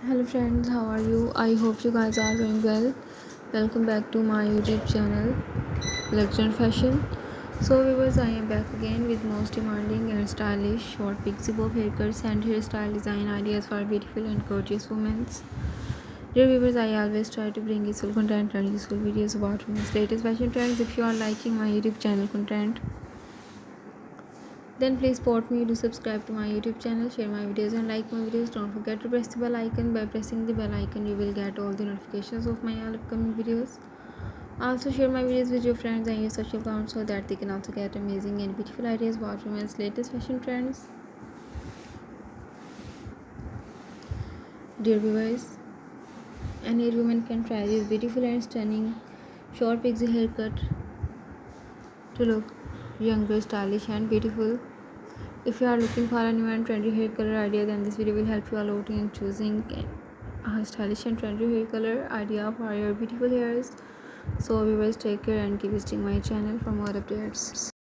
Hello friends, how are you? I hope you guys are doing well. Welcome back to my YouTube channel, Luxury Fashion. So viewers, I am back again with most demanding and stylish short pixie bob haircuts and hairstyle design ideas for beautiful and gorgeous women. Dear viewers, I always try to bring useful content and useful videos about women's latest fashion trends. If you are liking my YouTube channel content, then please support me. Do subscribe to my YouTube channel, share my videos and like my videos. Don't forget to press the bell icon. By pressing the bell icon you will get all the notifications of my all upcoming videos. Also share my videos with your friends and your social accounts so that they can also get amazing and beautiful ideas about women's latest fashion trends. Dear viewers, any woman can try this beautiful and stunning short pixie haircut to look younger, stylish and beautiful. If you are looking for a new and trendy hair color idea, then this video will help you a lot in choosing a stylish and trendy hair color idea for your beautiful hairs. So viewers, take care and keep visiting my channel for more updates.